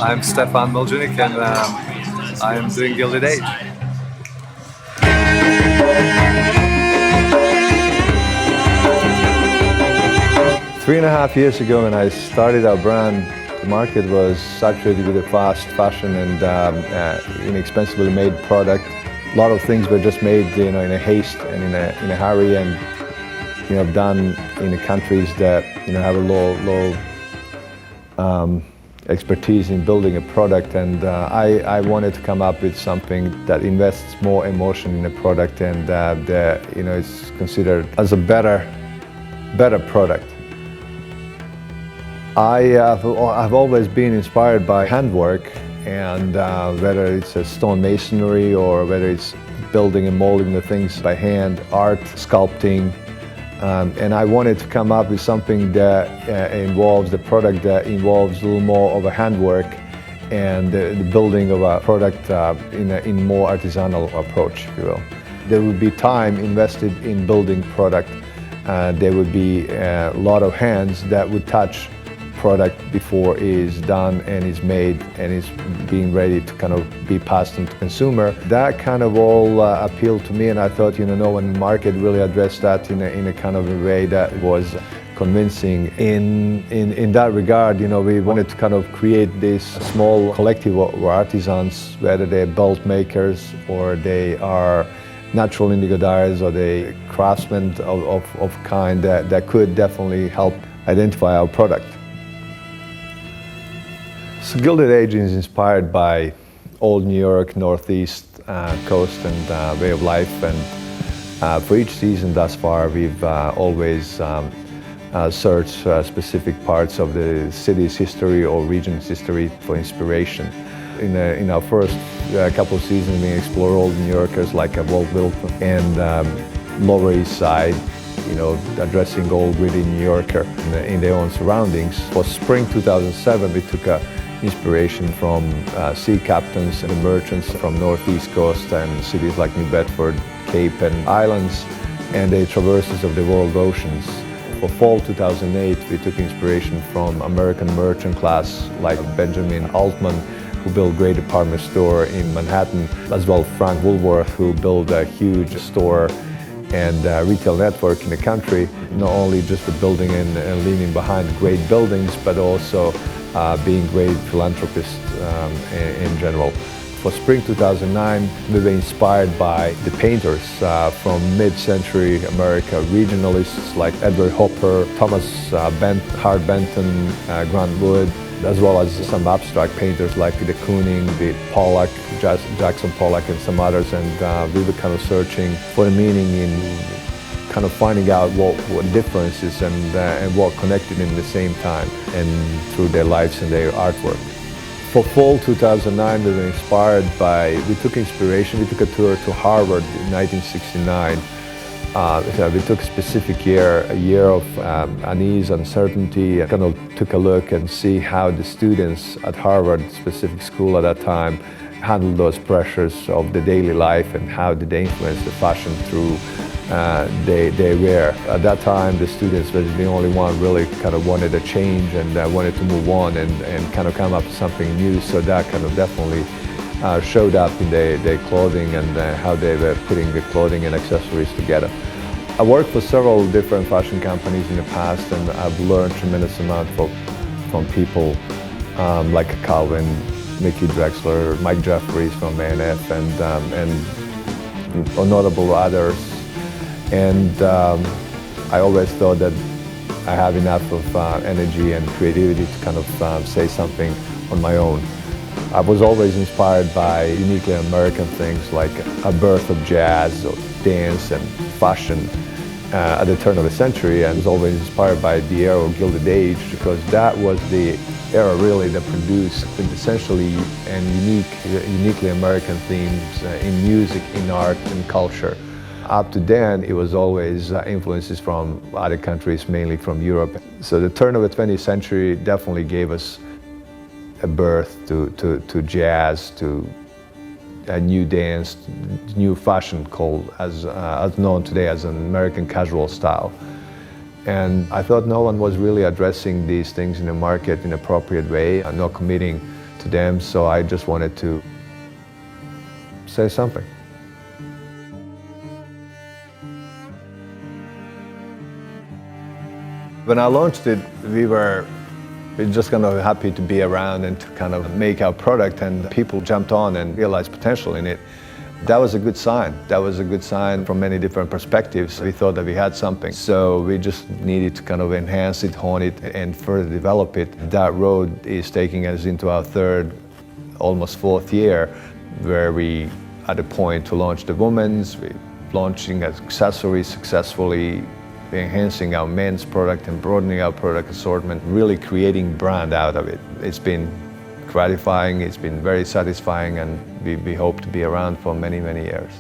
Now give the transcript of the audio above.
I'm Stefan Miljunik, and I'm doing Gilded Age. 3.5 years ago, when I started our brand, the market was saturated with a fast fashion and inexpensively made product. A lot of things were just made, in a haste and in a hurry, and done in the countries that have a low expertise in building a product. And I wanted to come up with something that invests more emotion in the product and that is considered as a better product. I've always been inspired by handwork, and whether it's a stone masonry or whether it's building and molding the things by hand, art, sculpting. And I wanted to come up with something that involves the product that involves a little more of a handwork and the building of a product in more artisanal approach, if you will. There would be time invested in building product. There would be a lot of hands that would touch product before it is done and is made and is being ready to kind of be passed on to consumer. That kind of all appealed to me, and I thought, no one in the market really addressed that in a kind of a way that was convincing. In that regard, we wanted to kind of create this small collective of artisans, whether they're belt makers or they are natural indigo dyers or they craftsmen of kind that could definitely help identify our product. So Gilded Age is inspired by old New York, Northeast coast and way of life. And for each season thus far, we've always searched specific parts of the city's history or region's history for inspiration. In our first couple of seasons, we explored old New Yorkers like Vaudeville and Lower East Side, addressing old gritty New Yorker in their own surroundings. For spring 2007, we took inspiration from sea captains and merchants from Northeast Coast and cities like New Bedford, Cape and islands, and the traverses of the world oceans. For fall 2008, we took inspiration from American merchant class like Benjamin Altman, who built a great department store in Manhattan, as well as Frank Woolworth, who built a huge store and retail network in the country, not only just the building and leaving behind great buildings, but also being great philanthropists in general. For spring 2009, we were inspired by the painters from mid-century America, regionalists like Edward Hopper, Thomas Hart Benton, Grant Wood, as well as some abstract painters like de Kooning, the Pollock, Jackson Pollock and some others. And we were kind of searching for the meaning in kind of finding out what differences and what connected in the same time and through their lives and their artwork. For fall 2009, we were inspired by, we took a tour to Harvard in 1969. So we took a specific year, a year of unease, uncertainty, and kind of took a look and see how the students at Harvard, specific school at that time, handled those pressures of the daily life and how did they influence the fashion through their wear. At that time, the students were the only one really kind of wanted a change and wanted to move on and kind of come up with something new. So that kind of definitely showed up in their clothing and how they were putting the clothing and accessories together. I worked for several different fashion companies in the past, and I've learned a tremendous amount from people like Calvin, Mickey Drexler, Mike Jeffries from A&F, and notable others. And I always thought that I have enough of energy and creativity to kind of say something on my own. I was always inspired by uniquely American things like a birth of jazz, or dance and fashion at the turn of the century, and was always inspired by the era of Gilded Age, because that was the era really that produced essentially and uniquely American themes in music, in art, and culture. Up to then, it was always influences from other countries, mainly from Europe. So the turn of the 20th century definitely gave us a birth to jazz, to a new dance, new fashion called, as known today as an American casual style. And I thought no one was really addressing these things in the market in an appropriate way, and not committing to them, so I just wanted to say something. When I launched it, we were just kind of happy to be around and to kind of make our product, and people jumped on and realized potential in it. That was a good sign. That was a good sign from many different perspectives. We thought that we had something. So we just needed to kind of enhance it, hone it, and further develop it. That road is taking us into our third, almost fourth year, where we at a point to launch the women's, we're launching accessories successfully, enhancing our men's product and broadening our product assortment, really creating brand out of it. It's been gratifying, it's been very satisfying, and we hope to be around for many, many years.